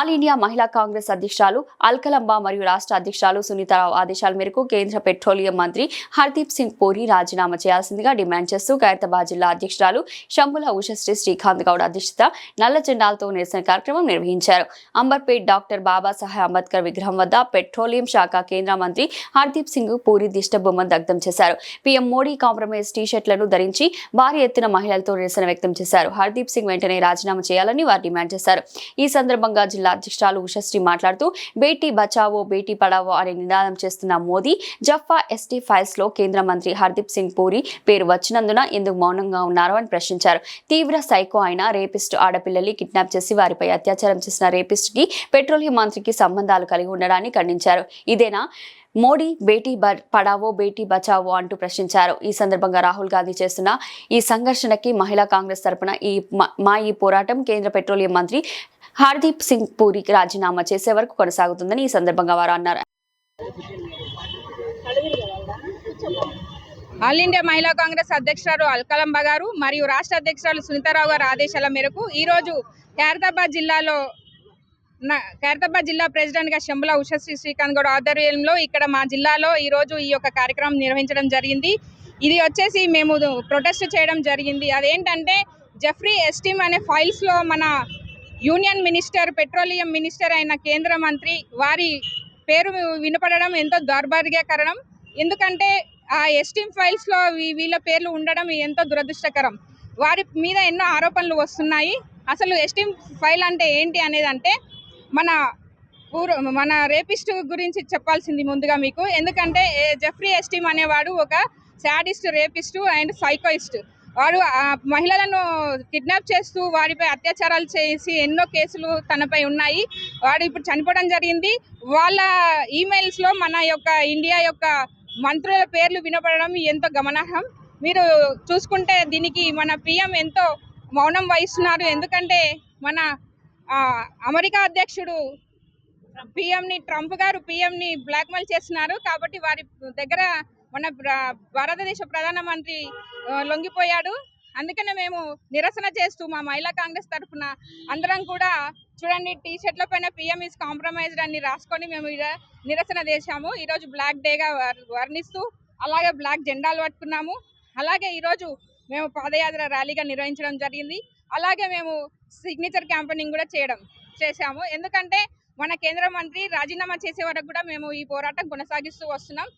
All India మహిళా కాంగ్రెస్ అధ్యక్షురాలు అల్కలంబ మరియు రాష్ట్ర అధ్యక్షురాలు సునీతారావు ఆదేశాల మేరకు కేంద్ర పెట్రోలియం మంత్రి హర్దీప్ సింగ్ పూరి రాజీనామా చేయాల్సిందిగా డిమాండ్ చేస్తూ ఖైరతాబాద్ జిల్లా అధ్యక్షురాలు శంభుల ఉషశ్రీ శ్రీకాంత్ గౌడ్ అధ్యక్షత నల్ల జెండాలతో నిరసన కార్యక్రమం నిర్వహించారు. అంబర్పేట్ డాక్టర్ బాబాసాహెబ్ అంబేద్కర్ విగ్రహం వద్ద పెట్రోలియం శాఖ కేంద్ర మంత్రి హర్దీప్ సింగ్ పూరి దిష్టబొమ్మను దగ్ధం చేశారు. పీఎం మోడీ కాంప్రమైజ్ టీ-షర్ట్లను ధరించి భారీ ఎత్తున మహిళలతో నిరసన వ్యక్తం చేశారు. హర్దీప్ సింగ్ వెంటనే రాజీనామా చేయాలని వారు డిమాండ్ చేశారు. ఈ సందర్భంగా జిల్లా అధ్యక్షురాలు ఉషశ్రీ మాట్లాడుతూ బేటీ బచావో బేటీ పడావో అనే నినాదం చేస్తున్న మోదీ జఫా ఎస్టీ ఫైల్స్ లో కేంద్ర మంత్రి హర్దీప్ సింగ్ పూరి పేరు వచ్చినందున ఎందుకు మౌనంగా ఉన్నారు అని ప్రశ్నించారు. తీవ్ర సైకో అయిన రేపిస్ట్ ఆడపిల్లల్ని కిడ్నాప్ చేసి వారిపై అత్యాచారం చేసిన రేపిస్ట్ కి పెట్రోలియం మంత్రికి సంబంధాలు కలిగి ఉండడాన్ని ఖండించారు. ఇదేనా మోడీ బేటీ పడావో బేటీ బచావో అంటూ ప్రశ్నించారు. ఈ సందర్భంగా రాహుల్ గాంధీ చేస్తున్న ఈ సంఘర్షణకి మహిళా కాంగ్రెస్ తరపున ఈ పోరాటం కేంద్ర పెట్రోలియం మంత్రి హర్దీప్ సింగ్ పూరికి రాజీనామా చేసే వరకు కొనసాగుతుందని ఈ సందర్భంగా వారు అన్నారు. ఆల్ ఇండియా మహిళా కాంగ్రెస్ అధ్యక్షురాలు అల్కలంబ గారు మరియు రాష్ట్ర అధ్యక్షురాలు సునీతారావు గారు ఆదేశాల మేరకు ఈరోజు ఖైరతాబాద్ జిల్లా ప్రెసిడెంట్ గా శంభుల ఉషశ్రీ శ్రీకాంత్ గౌడ్ ఆధ్వర్యంలో ఇక్కడ మా జిల్లాలో ఈరోజు ఈ యొక్క కార్యక్రమం నిర్వహించడం జరిగింది. ఇది వచ్చేసి మేము ప్రొటెస్ట్ చేయడం జరిగింది. అదేంటంటే జెఫ్రీ ఎస్టీమ్ అనే ఫైల్స్ లో మన యూనియన్ మినిస్టర్ పెట్రోలియం మినిస్టర్ అయిన కేంద్ర మంత్రి వారి పేరు వినపడడం ఎంతో దౌర్భాగ్యకరం. ఎందుకంటే ఆ ఎస్టీమ్ ఫైల్స్ లో వీళ్ళ పేర్లు ఉండడం ఎంతో దురదృష్టకరం. వారి మీద ఎన్నో ఆరోపణలు వస్తున్నాయి. అసలు ఎస్టీమ్ ఫైల్ అంటే ఏంటి అనేది అంటే మన రేపిస్ట్ గురించి చెప్పాల్సింది ముందుగా మీకు. ఎందుకంటే జెఫ్రీ ఎస్టీమ్ అనేవాడు ఒక శాడిస్ట్, రేపిస్ట్ అండ్ సైకోయిస్ట్. వాడు మహిళలను కిడ్నాప్ చేస్తూ వారిపై అత్యాచారాలు చేసి ఎన్నో కేసులు తనపై ఉన్నాయి. వాడు ఇప్పుడు చనిపోవడం జరిగింది. వాళ్ళ ఈమెయిల్స్ లో మన యొక్క ఇండియా యొక్క మంత్రుల పేర్లు వినపడడం ఎంతో గమనార్హం. మీరు చూసుకుంటే దీనికి మన పిఎం ఎంతో మౌనం వహిస్తున్నారు. ఎందుకంటే మన అమెరికా అధ్యక్షుడు ట్రంప్ గారు పిఎంని బ్లాక్మెయిల్ చేస్తున్నారు. కాబట్టి వారి దగ్గర మన భారతదేశ ప్రధానమంత్రి లొంగిపోయాడు. అందుకనే మేము నిరసన చేస్తూ మా మహిళా కాంగ్రెస్ తరఫున అందరం కూడా చూడండి టీ-షర్ట్ల పైన పిఎం ఈజ్ కాంప్రమైజ్డ్ అని రాసుకొని మేము నిరసన చేశాము. ఈరోజు బ్లాక్ డేగా వర్ణిస్తూ అలాగే బ్లాక్ జెండాలు పట్టుకున్నాము. అలాగే ఈరోజు మేము పాదయాత్ర ర్యాలీగా నిర్వహించడం జరిగింది. అలాగే మేము సిగ్నేచర్ క్యాంపెయినింగ్ కూడా చేశాము. ఎందుకంటే మన కేంద్ర మంత్రి రాజీనామా చేసే వరకు కూడా మేము ఈ పోరాటం కొనసాగిస్తూ వస్తున్నాం.